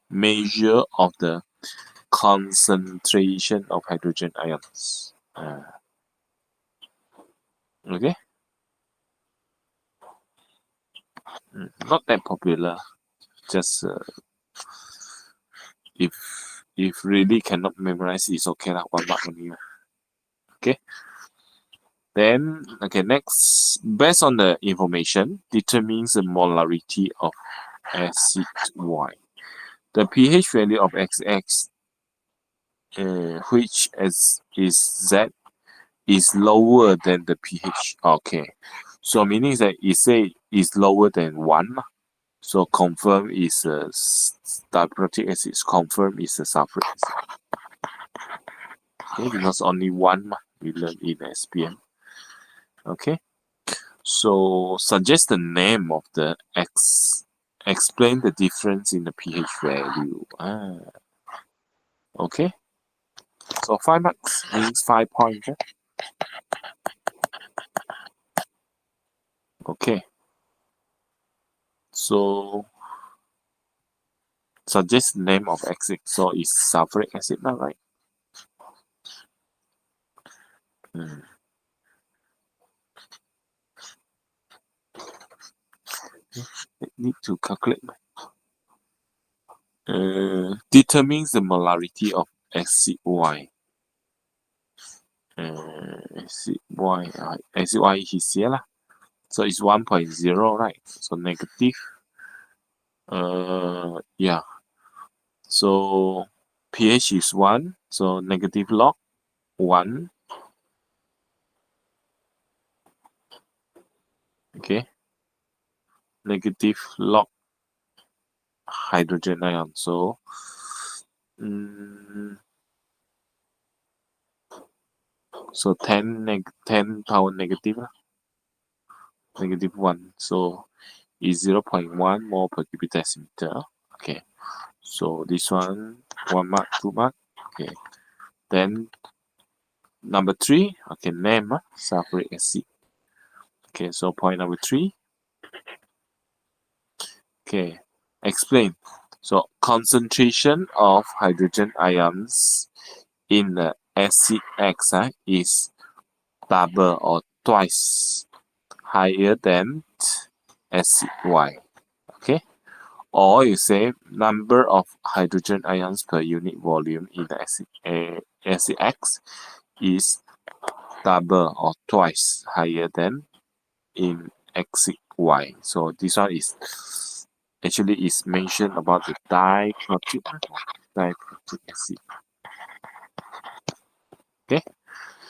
measure of the concentration of hydrogen ions. Okay, not that popular. Just if really cannot memorize, it's okay lah. 1 mark only. Okay. Then, okay, next, based on the information, determines the molarity of acid Y. The pH value of XX, which is Z, is lower than the pH. Okay, so meaning that it say is lower than 1. So confirm is diprotic acid. Confirm is a sulfuric acid. Okay, because only 1 we learn in SPM. Okay, so suggest the name of the X. Explain the difference in the pH value. Okay, so 5 marks means 5 points. Okay, so suggest the name of acid. So it's sulfuric acid now, right? I need to calculate. Determines the molarity of acid Y. Acid Y, acid Y is here lah. So it's 1.0, right? So negative. Yeah. So pH is 1. So negative log 1. Okay. Negative log hydrogen ion. So so 10 power negative, negative 1. So is 0.1 mole per cubic decimeter. Okay. So this one 1 mark, 2 mark. Okay. Then number 3. Okay, name sulfuric acid. Okay, so point number 3. Okay, explain. So concentration of hydrogen ions in the acid X is double or twice higher than acid Y. Okay, or you say number of hydrogen ions per unit volume in the acid X is double or twice higher than in acid Y. So this one is actually is mentioned about the diprotic acid. Okay,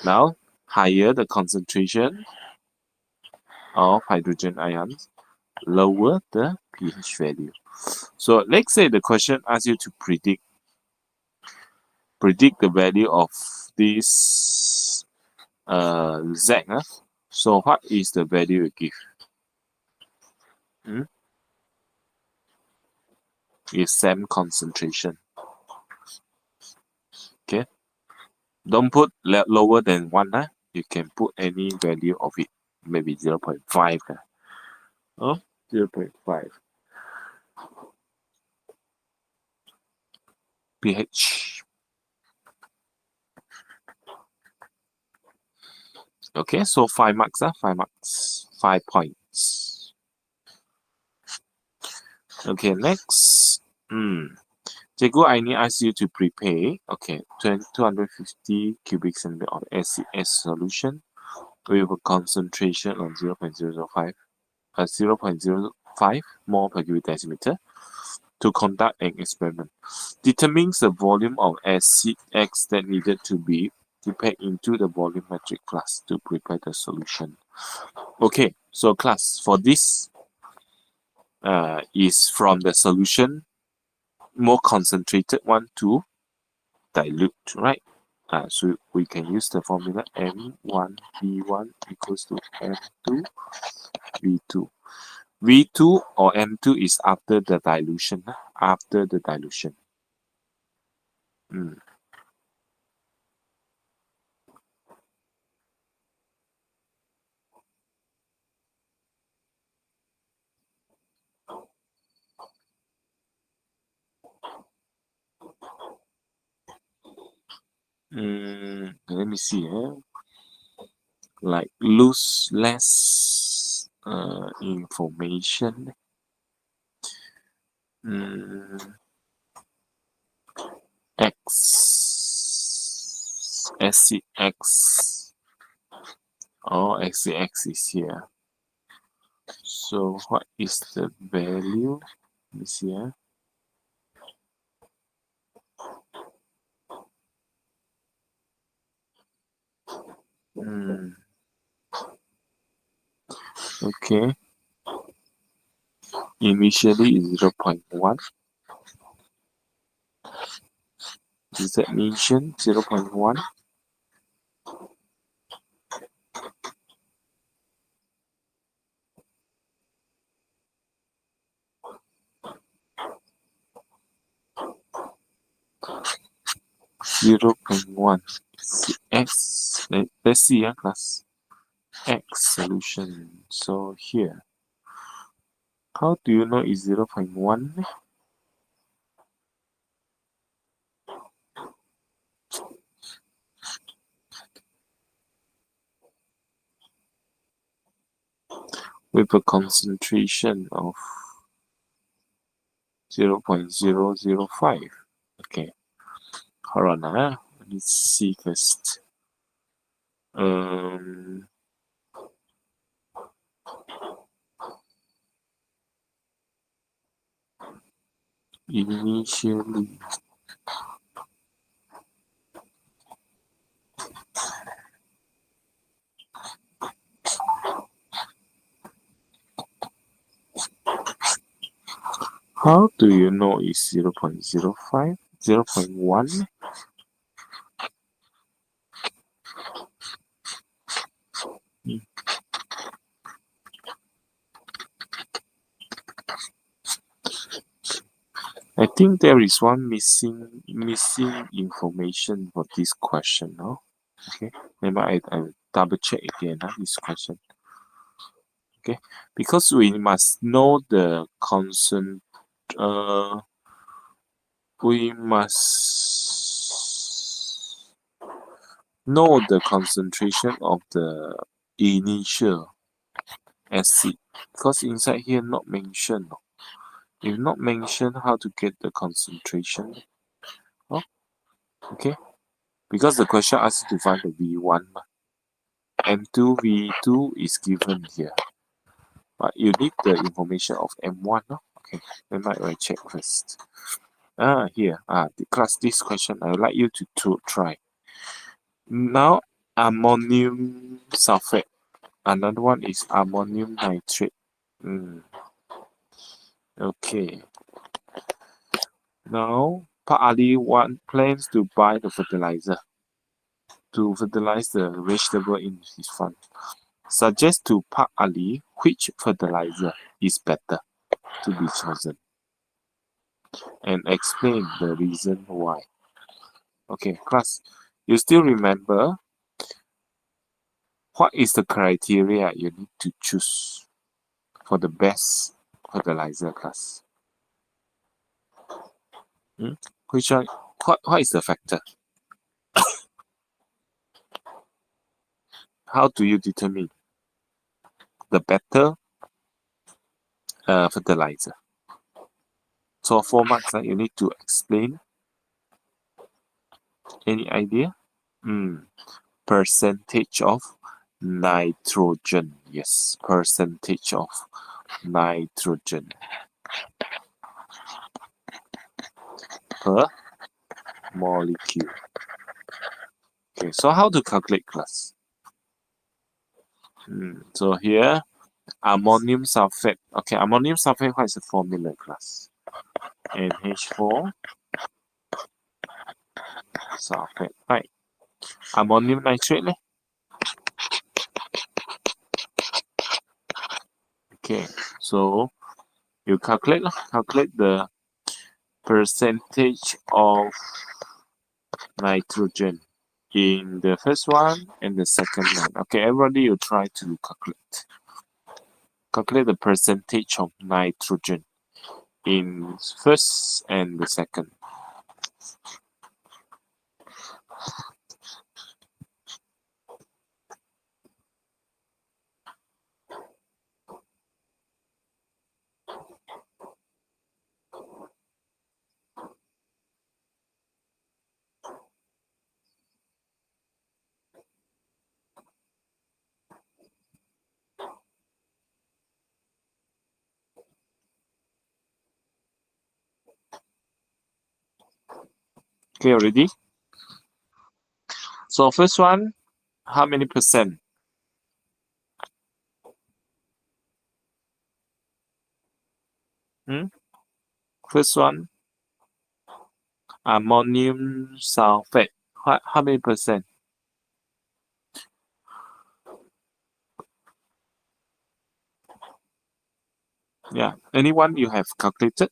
now higher the concentration of hydrogen ions, lower the pH value. So let's say the question asks you to predict the value of this Z. So what is the value you give? Is same concentration. Okay, don't put lower than 1. You can put any value of it, maybe 0.5. 0.5 pH. Okay, so 5 marks. 5 marks. 5 points. Okay, next. Cikgu, I need ask you to prepare. Okay, 250 cubic centimeter of ACS solution with a concentration of 0.005, 0.05 mole per cubic decimeter to conduct an experiment. Determines the volume of acid X that needed to be prepared into the volumetric flask to prepare the solution. Okay, so class, for this is from the solution, more concentrated one to dilute, right? So we can use the formula M1V1 equals to M2V2. V2 or M2 is after the dilution. After the dilution. Let me see. Like lose less information. X SCX or XCX is here. So what is the value? Let me see. Okay. Initially is 0.1. Does that mention 0.1? X. Let's see, class. X solution. So here, how do you know it's 0.1? With a concentration of 0.005. Okay, hold on. Let's see first. Initially, how do you know it's 0.05? 0.1? I think there is one missing information for this question. No, okay. Maybe I double check again. This question. Okay, because we must know the constant. We must know the concentration of the initial acid, because inside here not mentioned. If not mentioned, how to get the concentration? Oh, okay. Because the question asks you to find the V1. M2, V2 is given here. But you need the information of M1. No? Okay, then I check first. Here. The class, this question I would like you to try. Now, ammonium sulfate. Another one is ammonium nitrate. Okay. Now, Pak Ali plans to buy the fertilizer to fertilize the vegetable in his farm. Suggest to Pak Ali which fertilizer is better to be chosen and explain the reason why. Okay, class, you still remember what is the criteria you need to choose for the best fertilizer, class? Which one? What is the factor? How do you determine the better fertilizer? So 4 marks, you need to explain. Any idea? Percentage of nitrogen. Yes, percentage of nitrogen per molecule. Okay, so how to calculate, class? So here, ammonium sulfate. Okay, ammonium sulfate, what is the formula, class? NH4 sulfate. Right. Ammonium nitrate. Okay, so you calculate the percentage of nitrogen in the first one and the second one. Okay, everybody you try to calculate the percentage of nitrogen in first and the second. Okay, already? So first one, how many percent? First one, ammonium sulfate. How many percent? Yeah, anyone you have calculated?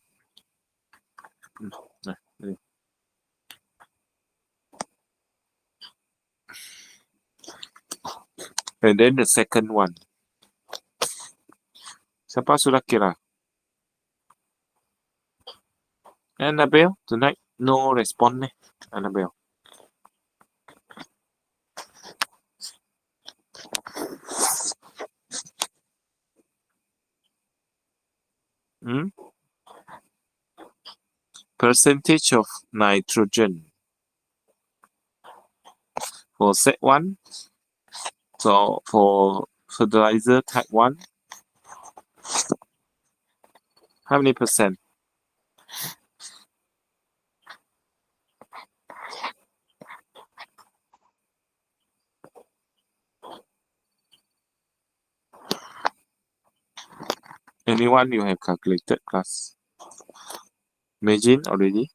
And then the second one. Siapa sudah kira? Annabelle, tonight no response. Annabelle. Percentage of nitrogen for set 1. So for fertilizer type 1, how many percent? Anyone you have calculated, class? Imagine already?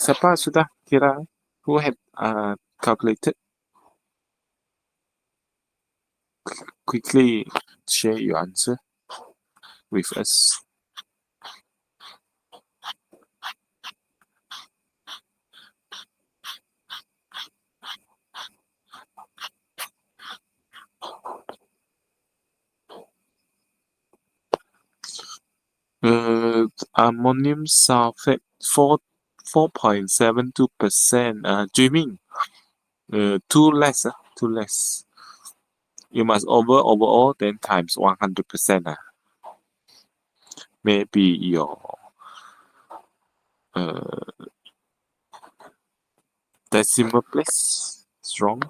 Siapa sudah kira? Who have calculated? Quickly share your answer with us. Ammonium sulfate 4.72%. Dreaming. Too less. Too less. You must overall then times 100%. Maybe your decimal place is wrong.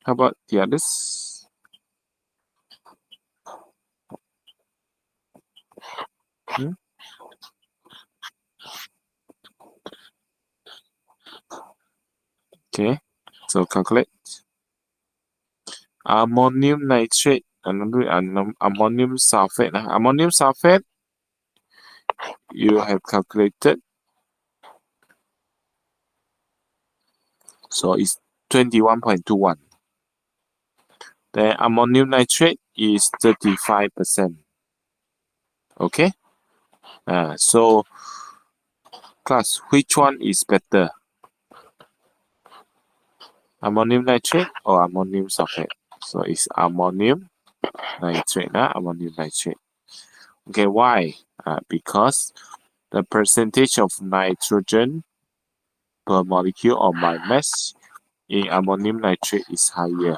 How about the others? Okay, so calculate. Ammonium nitrate, ammonium sulfate. Ammonium sulfate, you have calculated. So it's 21.21. The ammonium nitrate is 35%. Okay. So class, which one is better? Ammonium nitrate or ammonium sulfate? So it's ammonium nitrate. Ammonium nitrate. Okay, why? Because the percentage of nitrogen per molecule or by mass in ammonium nitrate is higher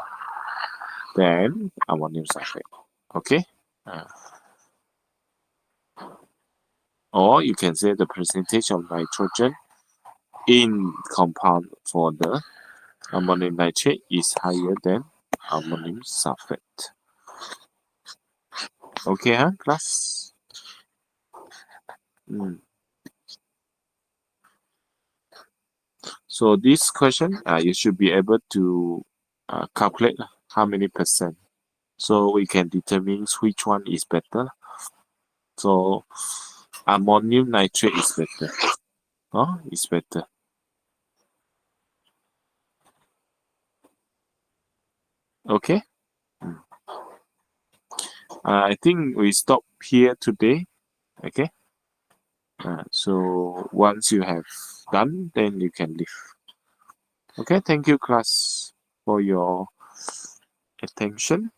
than ammonium sulfate. Okay. Or you can say the percentage of nitrogen in compound for the ammonium nitrate is higher than ammonium sulfate. Okay, class? So this question, you should be able to calculate how many percent. So we can determine which one is better. So ammonium nitrate is better. It's better. Okay. I think we stop here today. Okay. So once you have done, then you can leave. Okay. Thank you, class, for your attention.